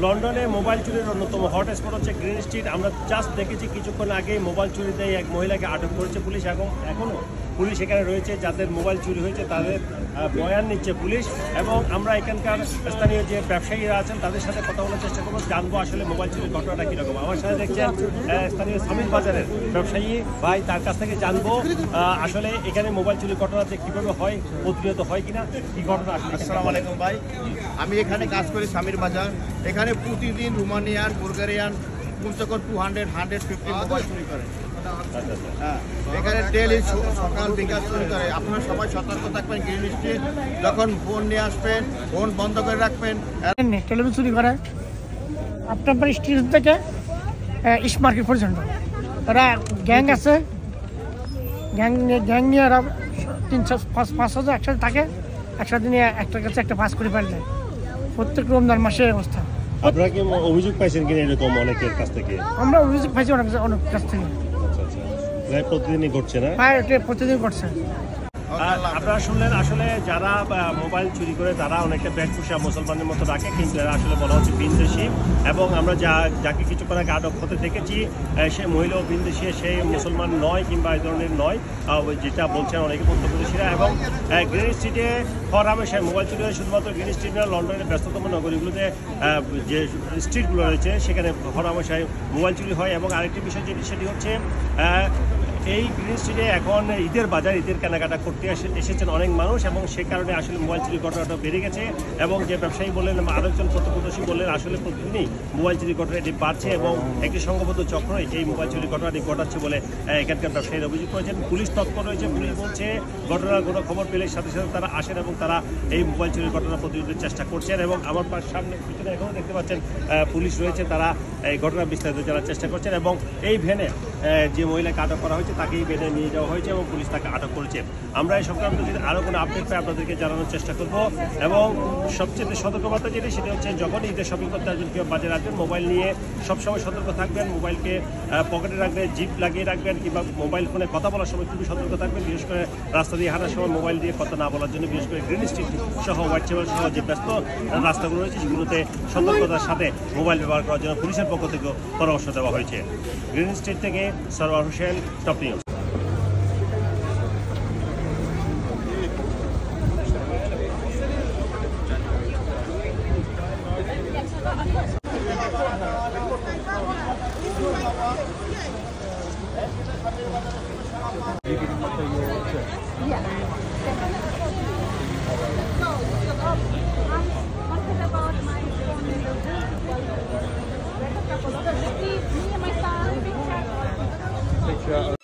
লন্ডনে মোবাইল চুরির অন্যতম হটস্পট হচ্ছে গ্রিন স্ট্রিট। আমরা জাস্ট দেখেছি কিছুক্ষণ আগেই মোবাইল চুরিতে এক মহিলাকে আটক করেছে পুলিশ, এখনও পুলিশ এখানে রয়েছে। যাদের মোবাইল চুরি হয়েছে তাদের বয়ান নিচ্ছে পুলিশ, এবং আমরা এখানকার স্থানীয় যে ব্যবসায়ীরা আছেন তাদের সাথে কথা বলার চেষ্টা করবো, জানবো আসলে মোবাইল চুরির ঘটনাটা কীরকম। আমার সাথে দেখছেন স্থানীয় সামির বাজারের ব্যবসায়ী ভাই, তার কাছ থেকে জানবো আসলে এখানে মোবাইল চুরির ঘটনাতে কীভাবে হয়, প্রতিনিয়ত হয় কিনা, কী ঘটনা। আসসালামু আলাইকুম ভাই, আমি এখানে কাজ করি সামির বাজার। এখানে প্রতিদিন রোমানিয়ান, বুলগেরিয়ান কমসেকম 200-150 মোবাইল চুরি করে। হ্যাঁ, এখানে ডেলি সকাল বিকাল চুরি করে। আপনারা সবাই সতর্ক থাকবেন। গ্রিন স্ট্রিট যখন ফোন নিয়ে আসবেন, ফোন বন্ধ করে রাখবেন। টেলিভিশন চুরি করে আপনার স্ট্রিট থেকে ইস্ট মার্কেট পর্যন্ত। ওরা গ্যাং আছে, গ্যাং নিয়ে ওরা 300-500 একসাথে থাকে, একসাথে নিয়ে একটার কাছে একটা পাস করে ফেলে প্রত্যেক রমজান মাসে অবস্থা। আপনারা কি অভিযোগ পাইছেন কিনা এরকম অনেকের কাছ থেকে? আমরা অভিযোগ পাইছি অনেক কাছ থেকে। প্রতিদিনই ঘটছে না? হ্যাঁ, এটা প্রতিদিন ঘটছে। আপনারা শুনলেন আসলে যারা মোবাইল চুরি করে তারা অনেকটা বেশভূষা মুসলমানের মতো রাখে, কিন্তু এরা আসলে বলা হচ্ছে ভিনদেশি। এবং আমরা যাকে কিছুক্ষণ আগে আটক হতে দেখেছি সে মহিলাও ভিনদেশি, সে মুসলমান নয় কিংবা এই ধরনের নয়, যেটা বলছেন অনেকে প্রত্যক্ষদর্শীরা। এবং গ্রিন স্ট্রিটে হরহামেশায় মোবাইল চুরি হয়। শুধুমাত্র গ্রিন স্ট্রিট না, লন্ডনের ব্যস্ততম নগরীগুলোতে যে স্ট্রিটগুলো রয়েছে সেখানে হরহামেশায় মোবাইল চুরি হয়। এবং আরেকটি বিষয় সেটি হচ্ছে এই গ্রিন স্ট্রিটে এখন ঈদের বাজার, ঈদের কেনাকাটা করতে এসেছেন অনেক মানুষ, এবং সে কারণে আসলে মোবাইল চুরির ঘটনাটা বেড়ে গেছে। এবং যে ব্যবসায়ী বললেন, আরেকজন প্রত্যক্ষদর্শী বললেন, আসলে প্রতিদিনই মোবাইল চুরির ঘটনাটি বাড়ছে এবং একটি সংঘবদ্ধ চক্র এই মোবাইল চুরির ঘটনাটি ঘটাচ্ছে বলে এখানকার ব্যবসায়ীরা অভিযোগ করেছেন। পুলিশ তৎপর রয়েছে। পুলিশ বলছে ঘটনার কোনো খবর পেলে সাথে সাথে তারা আসেন এবং তারা এই মোবাইল চুরির ঘটনা প্রতিরোধের চেষ্টা করছেন। এবং আমার সামনে পিছনে এখনও দেখতে পাচ্ছেন পুলিশ রয়েছে, তারা এই ঘটনার বিস্তারিত জানার চেষ্টা করছেন। এবং এই ভ্যানে যে মহিলাকে আটক করা হয়েছে তাকে এই ভ্যানে নিয়ে যাওয়া হয়েছে এবং পুলিশ তাকে আটক করেছে। আমরা এই সংক্রান্ত যদি আরও কোনো আপডেট পাই আপনাদেরকে জানানোর চেষ্টা করব। এবং সবচেয়ে সতর্কবার্তা যেটি সেটা হচ্ছে, যখন ঈদের শপিং করতে আসবেন কেউ বাজারে আসবেন, মোবাইল নিয়ে সবসময় সতর্ক থাকবেন। মোবাইলকে পকেটে রাখবেন, জিপ লাগিয়ে রাখবেন, কিংবা মোবাইল ফোনে কথা বলার সময় খুবই সতর্ক থাকবেন। বিশেষ করে রাস্তা দিয়ে হাঁটার সময় মোবাইল দিয়ে কথা না বলার জন্য, বিশেষ করে গ্রিন স্ট্রিট সহ হোয়াইট চ্যাপেল সহ যে ব্যস্ত রাস্তাগুলো রয়েছে সেগুলোতে সতর্কতার সাথে মোবাইল ব্যবহার করার জন্য পুলিশের পক্ষ থেকেও পরামর্শ দেওয়া হয়েছে। গ্রিন স্ট্রিট থেকে Sarwar Hossain, top news. Yeah.